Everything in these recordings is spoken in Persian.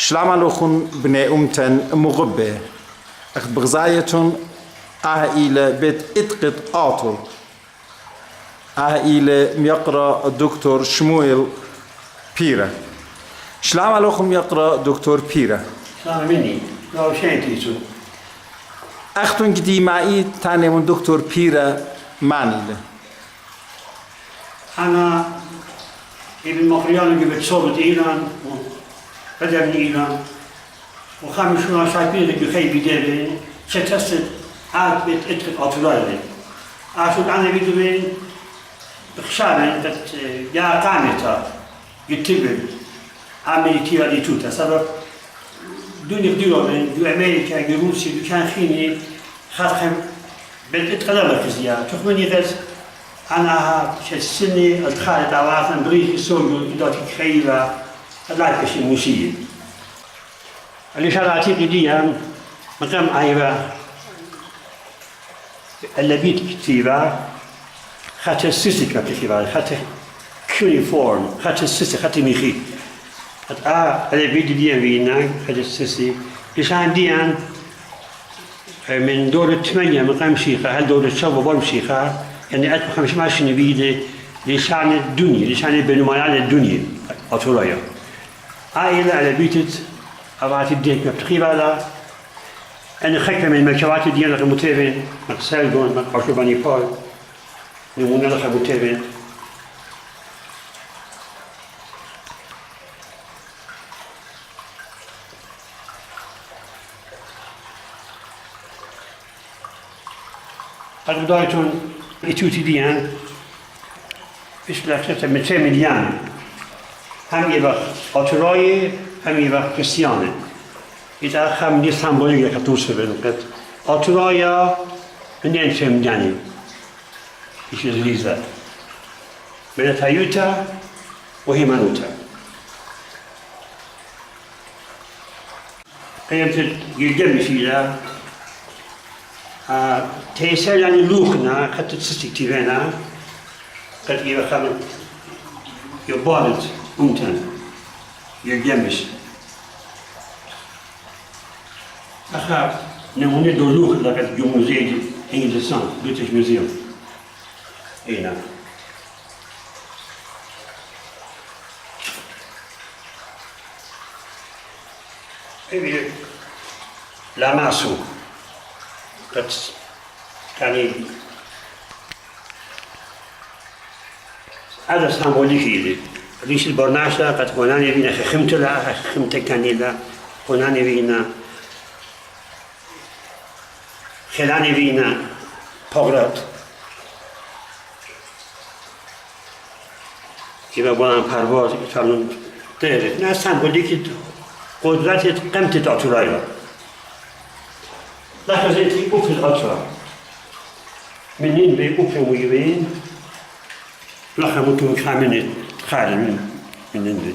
شلعملوخن بني أمتن مغبة أخد بغزايتن إلى بيت إتقد قاطر إلى ميقرأ الدكتور شمويل بيرة شلعملوخن يقرأ دكتور بيرة سلام مني لو شين تيسو أختن جدي معي تاني من دكتور بيرة معني له أنا ابن مقريان قبل صوبة إيران وبدأ من إيران وخامس شونا شايفين لك بخي بدابين ستسد عاد بيت اتقد أطلالي عاشود أنا بدوين بخشابين قد يا قامتا يتبل عمليتي على توتا سبب دوني قديرو من دو أمريكا دو روسيا دو كان خيني خاتخم بيت اتقد مركزية تخمني غز أنا كسني الخالد عوافن بريخي سوغو إداتي خيبة اللايفش الموسيقى اللي شرعتي قديا مقام عيبة اللبيت كتيبة خاتي السيسي كتيبة خاتي كونيفورم خاتي السيسي خاتي ميخي اللبيت ديان فينا خاتي السيسي لشان ديان من دورة 8 مقام شيخة هل دورة 7 بول شيخة يعني أتبقى 15 نبيل لشان الدنيا لشان بنمايان الدنيا أطولايا عائلة على بيتت أبعت الدين مبتخيب على أنا خكة من المكوات الدين لغا متابين مقسالقون مقاشوباني بال نمونا لغا متابين قد بدايتون إتوتي ديان إيش لأخذت من 2 مليون هم يبقى أطراي هم يبقى كريستياني إذا خم دي سامبولية كتوسة بنقد أطرايا منين 2 مليون إيش الزليزة من تايوتا وهي منوتا قيمت يلجم فيها تيسر يعني لوخنا قد تستكتبنا قد يبقى خم يبالد أمتن يلجمش أخاف نموني دو لوخ لقد جو موزيه إنجلسان بريتش ميوزيوم إي نعم إيه لا ماسو قد يعني هذا سامبوليكي لي ريش البرناشة قد هوناني بينا خمت لا خمت كاني لا هوناني بينا خلاني بينا بغرات يبقى بولان پرواز يتفعلون ديرت نه سامبوليكي قدرت قمت تأطرايا لكن زيتي أوفي الأطرا منين بي أوفي ويبين لكن ممكن كامل خارج من عندي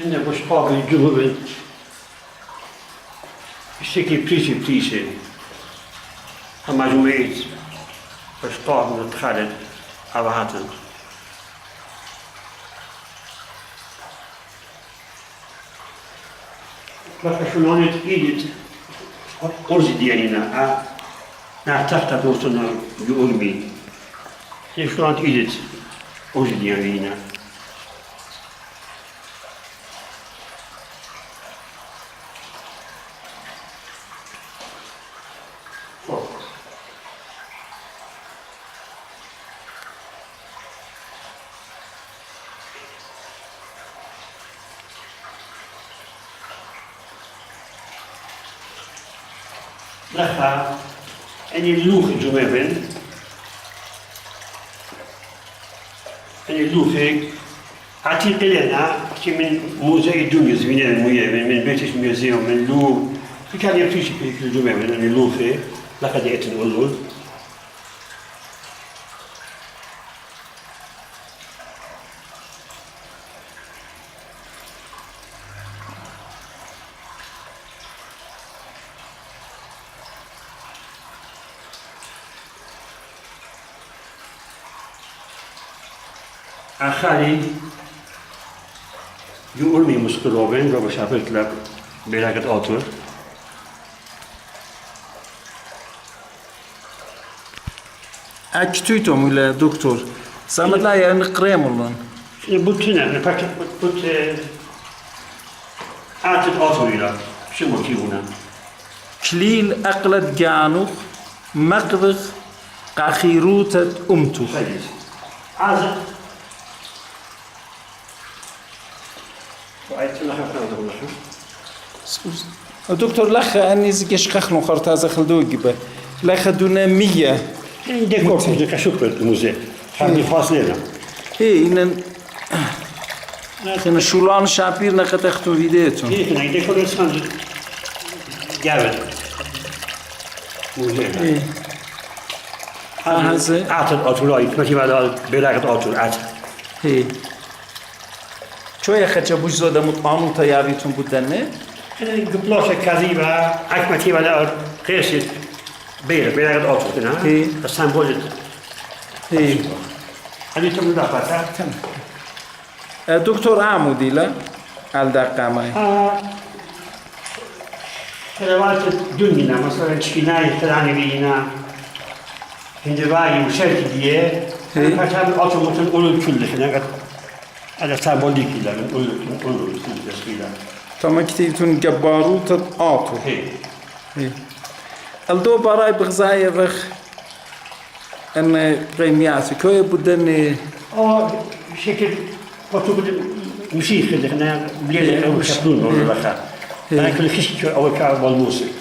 إنه باش قابل الجهود الشكل بليشي أما جمعية باش قابل نتخالد أبهاتن لكن شلون تقيدت أرزي ديانينا نعتقد دوستنا يؤمي شلون تقيدت أرزي ديانينا لها أني اللوخ جمابن أني اللوخ عتيق لنا كي من موزاي الدنيا زمينا الميامن من بيتش ميوزيوم من لو في كان يمشي في الجمابن أني اللوخ لقد يأتي الأولول أخالي يقولني مسكروبين رو بشافت لك بلاقت أوتور اکتویتم ولی دکتر سامد لا يعني قريم والله بوتنا بوت أعطت أوتور إلى شو موتيفنا كليل أقلت جانوخ مقدخ قاخيروتة أمتو خليز عازق وعيت لها خلنا دكتور لخا أني زكيش خخنو خرط هذا خلدو جبه لخا دونا 100 ديكور ديك أشوف الموزة خلي خاص لنا إن شولان شابير نقد أختو فيديوتو هنا ديكور إنسان جاود موزة هذا أعطت أوتوراي ما تبى بلاقت أوتور أعطت هي شوية خدش بوش زودا مطعم وطيابيتون بودنه قبلوش كذيبة عك تبى قيسي بلاقت أوتور هنا السامبولت هي هذه تمنع فتاة دكتور عمودي لا على دقة معي خلوات الدنيا مثلا شكيناي تلعني بينا هندواي وشركة ديه فكان أوتوماتيك أولو كل هنا هذا سامبوليك لا أولو كل تسويلا طبعا كتيبتون جباروت آتو هي الدو براي بغزاية بخ أن قيمياتي كوي بدني شكل وتقول مشيخ اللي هنا بليل أو شابلون ولا بخا أنا كل خشك أو كعب والموسيقى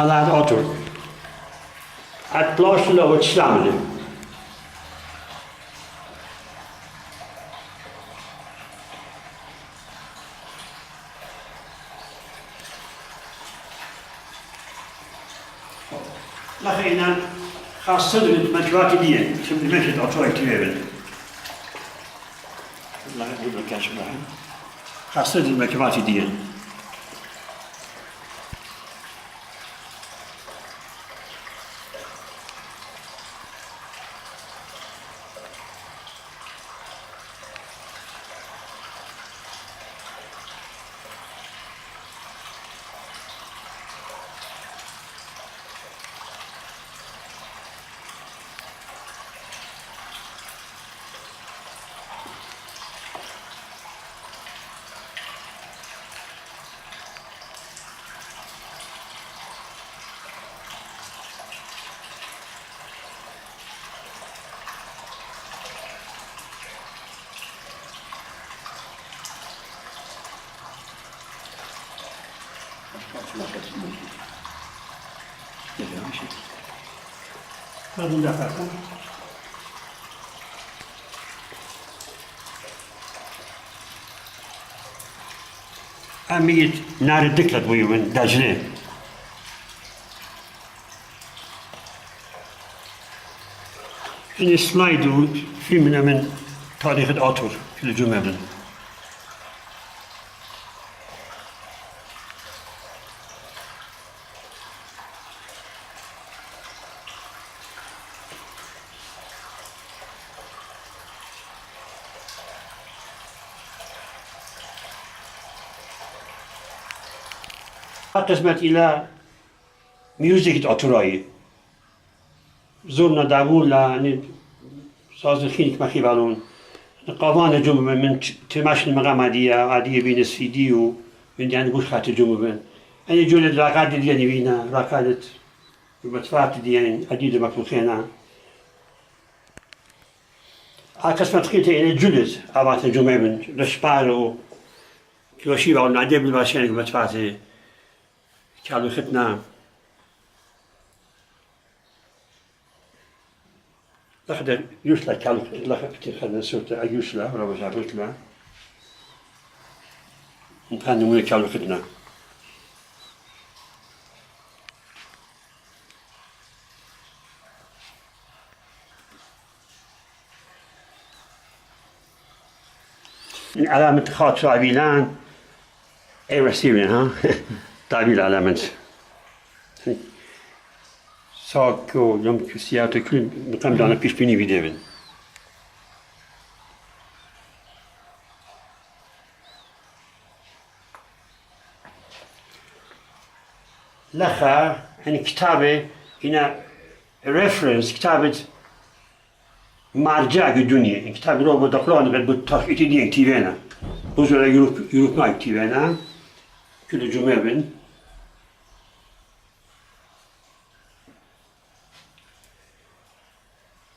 على هذا أوتور أتلاش له وتشلامله لخينا خاصة المجموعات دي شو بنمشي أوتور كتير لا يقول لك إيش بقى خاصة المجموعات دي أميت نار الدكلة بوي من دجلة إن سلايدو في من تاريخ الأطور في الجمال قسمت إلى ميوزيك أوتوراي زورنا داولا يعني ساز الخينك ما خيبالون قوان جمع من تماش المقام عادية بين السيدي و من يعني بوش خات جمع بين يعني جولة راقات دي يعني بينا راقات بتفات دي يعني عديدة مكفوخينا قسمت خيته إلى جولة عبات جمع من رشبارو كوشيبا ونعدي بالباشين بتفات كانوا ختنا لخد يوشلا كانوا لخد خدنا سورة يوشلا ولا مش عارف لا نحن من كانوا ختنا این علامت خاطر عویلان ای رسیبین ها تعبیل علامت ساک و یوم کسیات و کل مقام دانه پیش بینی بیده بین لخا يعني كتابة هنا ريفرنس كتابة مرجع الدنيا كتاب روبو دقلان قد بتطرح اتدين كتيبانا بوزولا يوروب ما كتيبانا كل جمعة بن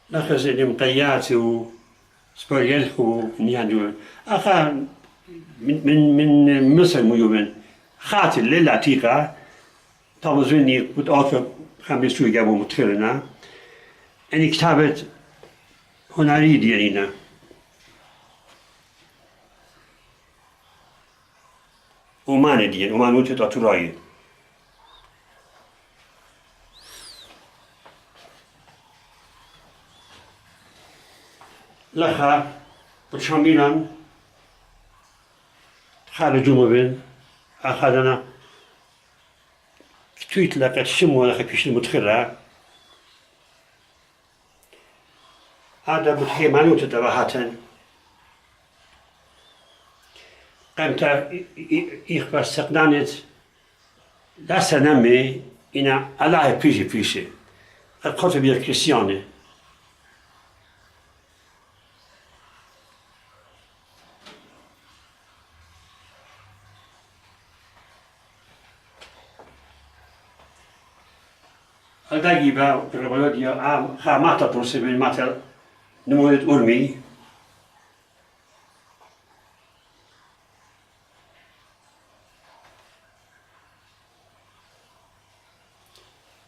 لخا زي مقيات و سبوريالخ و نيادو أخا من مصر ميوبن خاتل للعتيقة تابزوني بود آخر خمس سوی گبو متخیلنا این کتابت هنری دیرینا اومان دیگه اومان موت تا تورایی لخا بشامیلان خارجو مبین أخذنا تويت لقيت شمو لقيت بيش المتخرة هذا بتحي مالوت تبعاتن قمت إخبار استقدانت لا سنمي إنا الله بيجي القطب بيا كريستياني الباقي بقى الروايات يا خامات تروسي بالماتر نموذج أرمي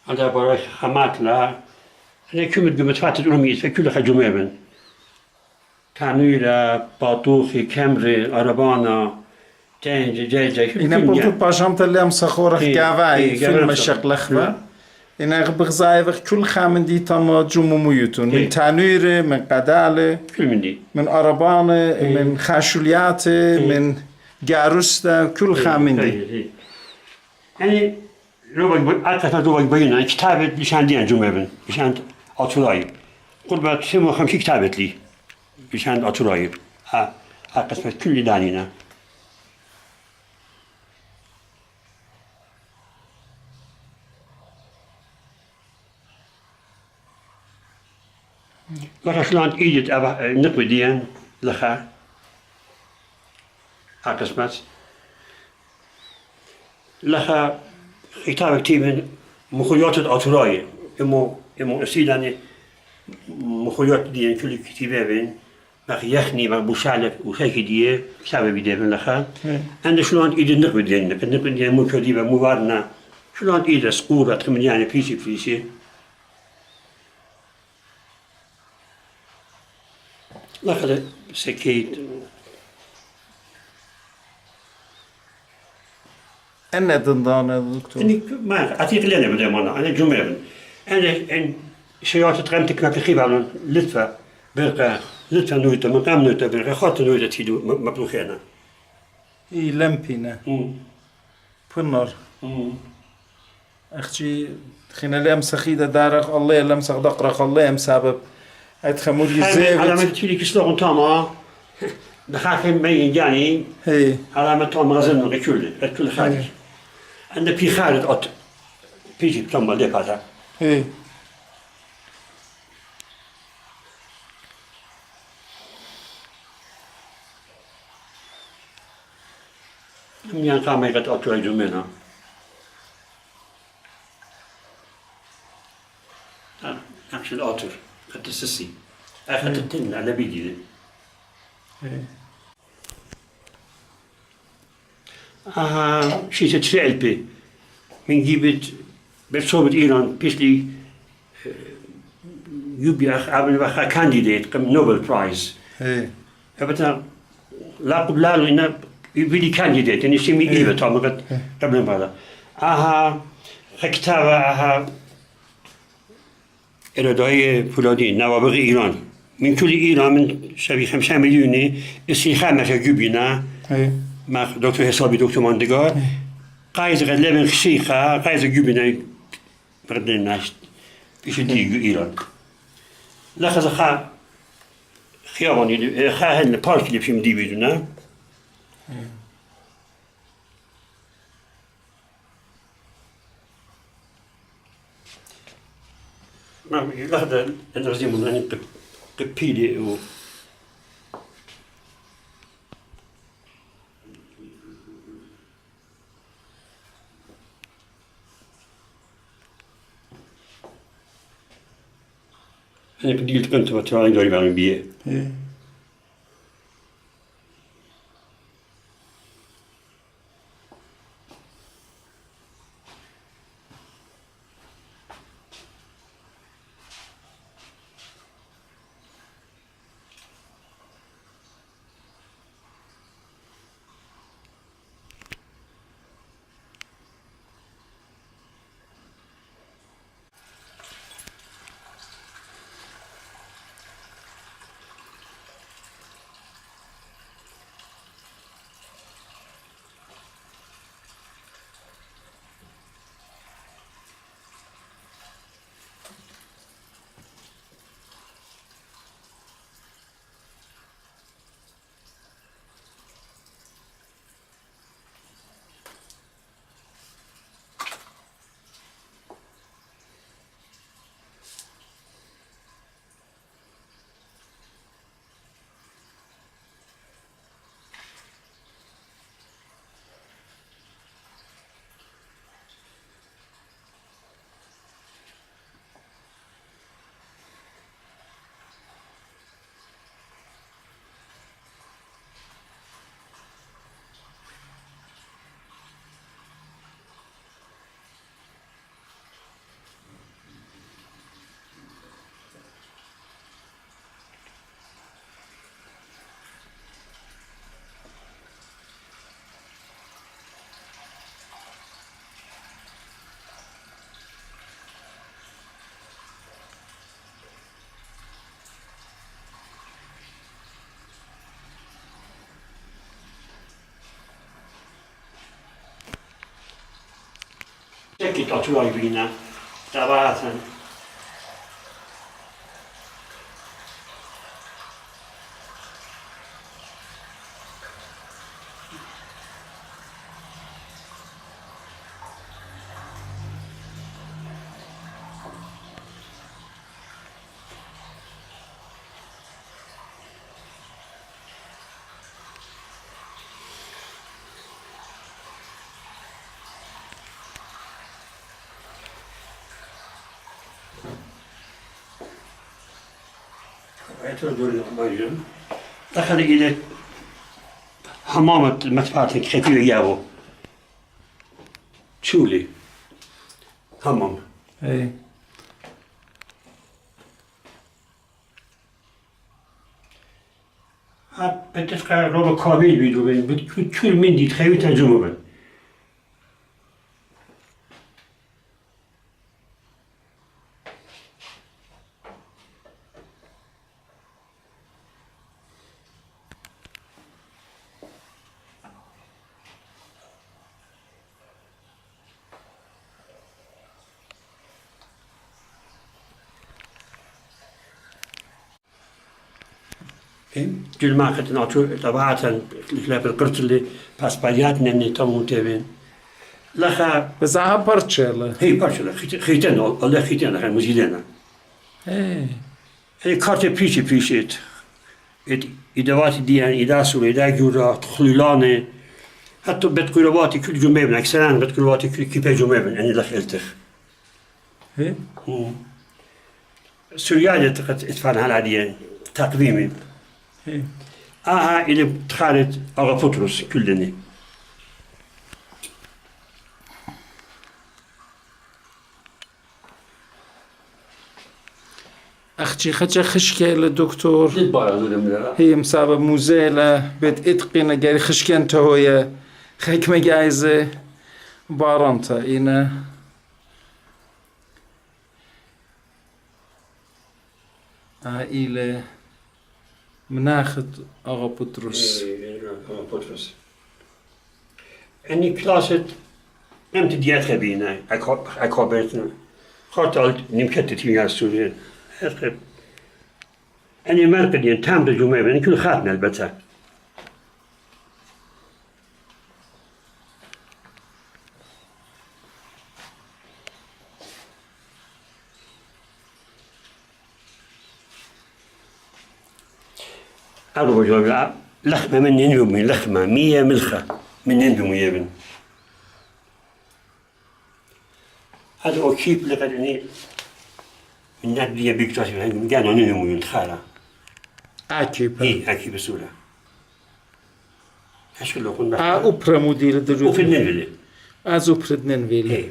هذا برا خامات لا أنا كمل بمتفات الأرمي فكل خجومين تانويرا باطوخي كامري أربانا تنج جاي إنا برضو باشام تلام سخورخ كافاي فيلم الشقلخبة إنا بغزايفخ كل خامندي تما جموميوتون من تانوير من قدالة من أربانة من خاشوليات من جاروستا كل خامندي يعني لو بينا كتابة بشان ديان جمعين بشان أطولاي قربت سمو 50 كتابة لي بشان أطولاي قسمة كل دانينا قرأت شلون إيجت نقبة ديان لخا قسمة لخا كتاب كتيب مخيات الأطراي إمو أسيداني مخيات ديان كل كتيبة بين بقي يخني بقى بوشالك وخيك ديه كتابة بديان لخا عند شلون إيجت نقبة ديان نقبة ديان مكوديبة مبارنة شلون إيجت سقورة تخمنياني بيسي لخا سكيت أنا دندان دكتور إني ما أعطيك لنا بدي أنا جمعة أنا شيء تقامتك ما في خيبة على لتفة برقة لتفة نويته مقام نويته برقة خاطر نويته تيدو مبلوخينا إي لمبينا بنر أختي خينا لام سخيدة دارك الله لام سخ دقرك الله مسبب أتخمر يزيد على ما تفيلي كسلون تاما دخاخي مين جاني هي على ما تام غزلنا كل خارج عند في خارج أط بيجي تام بالدي هذا هي من قام يقط أطول جمعنا نقش الأطر قد السسي أخذت التن على بيدي شيء تتفعل به من جيبت بصوبة إيران بيشلي يبيع قبل بخا كانديديت كم نوبل برايز هي أبدا لا قبل لا إنه يبيلي كانديديت إنه يسمي إيه بتاعه قبل هذا كتابة إرادة فلادي نوابغ إيران من كل إيران من شبيه 5 مليون استخدام جوبينا مع دكتور حسابي دكتور ماندگار قايز غلبن خشيخة قايز جوبينا بردن ناشت بيش ديجو إيران لخذ خا خياباني خا هن بارك اللي بشم دي بيدونا ما لخذ الرزيم من قبيلي و أنا بديت كنت بتراعي دوري بعمل بيه. Säkert att jag vinner. Det var sen. دخل إلى حمامة المدفعة الخفيفة يابو تشولي حمام اي بتفكر روبا كابيل بيدو بين بتشول من دي تخيل ترجمة بين جل ما كنت نعطو تبعاتن لكلاب القرط اللي باسبالياتنا من تمو تبين لخا بس ها برشلة هي برشلة خيتنا الله خيتنا خير مزيدنا اي هي كارت بيشيت إدوات ديان إداسو إدا جورا خلولانه حتى بتقولواتي كل جمعة من أكثران بتقولواتي كل كيف جمعة من أنا لخ إلتخ اي سوريا تقت إتفان هالعادية تقويمي اي اللي بتخارج أغا بطرس كلني اختي خجا خشكة للدكتور دكتور هي مسابة موزيلة بيت اتقينا قالي خشكة انت هويا خيك مجايزة بارانتا اينا عائلة مناخت آقا بطرس آقا بطرس أني كلاسة نمت ديات خبينا أكابرتنا خاطر نمكت تيجي السوريين أخب أني مرقدين تام الجمعة أني كل خاتنا البتة أبو جواب لخمة من ينجم لخمة 100 ملخة من ينجم يبن هذا أكيب لقدني من نادي بيكتاس من كانوا ننجم ينخارا أكيب أكيب بسهولة أشكل لو كنا أوبرا مدير الدجوج وفي النيل أوبرا ننفيلي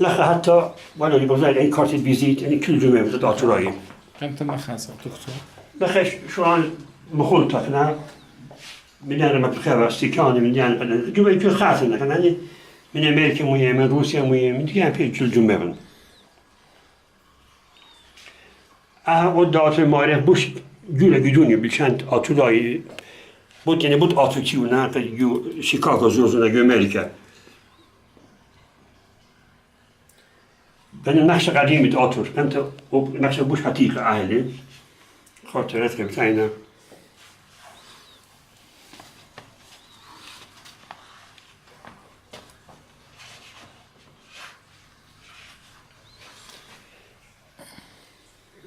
لخ حتى ولا اللي بزايد أي كارت فيزيت يعني كل جمعة بتطلع تراي أنت ما خاصة دكتور لخ شو عن مخلطة من أنا ما بخير استيكاني من يعني جمعة كل خاصنا كنا من أمريكا ويا من روسيا ويا من كان في كل جمعة ودات المعرف بوش جوله جدوني بالشانت أطلاعي بود يعني بود أطلعيونا في شيكاغو زوزنا في أمريكا كان النقش قديم يتأثر أنت نقش بوش حقيقة أهلي خاطرات بتاعنا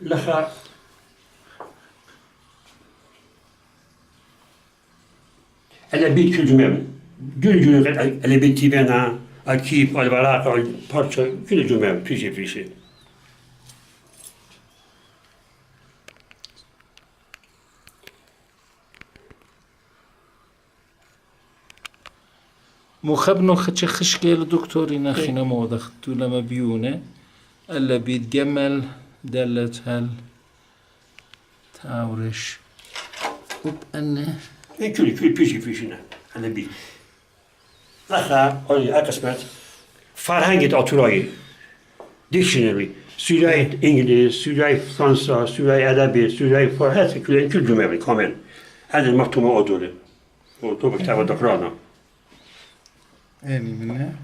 لخا أنا بيت كل جمعة جل أنا بيت تبانا الكيب البراق البارشة كل جمعة فيشي فيشي مخبنو خدش خشكيل دكتوري ناخينا موضخ لما بيونه ألا بيتجمل دلت هل تاورش وبأنه كل فيشي فيشينا أنا بيت لخا أولي أقسمت فرهنگت أطرائي ديكشنري سوريا إنجليز سوريا فرنسا سوريا أدبي سوريا فرهات كل جمعة كامل هذا المكتومة أدولي وطو بكتابة دقرانا أني منها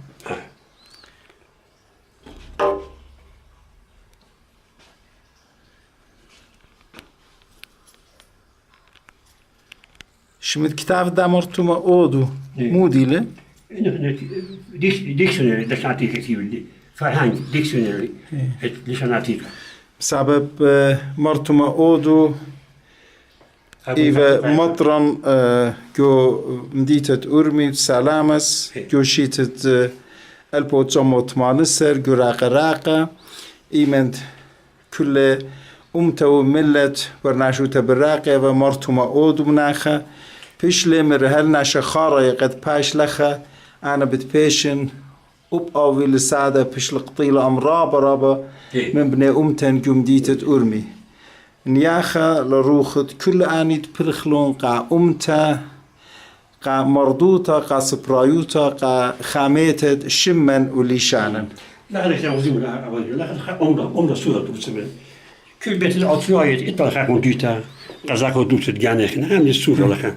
شمت كتاب دامرتوما أودو موديله ديكشنري لشناتيك كتير فرهنگ ديكشنري لشناتيك بسبب مرتوما أودو إيفا مطرن جو مديتة أرمي سلامس جو شيتة ألبو تسموت مانسر جو راقة إيمند كل أمتو ملت برناشو تبراقة ومرتوما أودو مناخة بيشلي مرهل ناشا خارة قد باش لخا أنا بتبيشن أبقى لسادة بيش لقطيلة رابا من بني أمتن جو مديتة أرمي نياخا لروخت كل آنيت برخلون قا أمتا قا مردوطة قا سبرايوتا قا خاميتة شمن وليشانا لا أنا كنا وزيم لا أبدا لا أمدا سورة تبسمن كل بيت الأطفال إطلع خاكم ديتا غزاكو دوت جاني خنا هم السورة لخا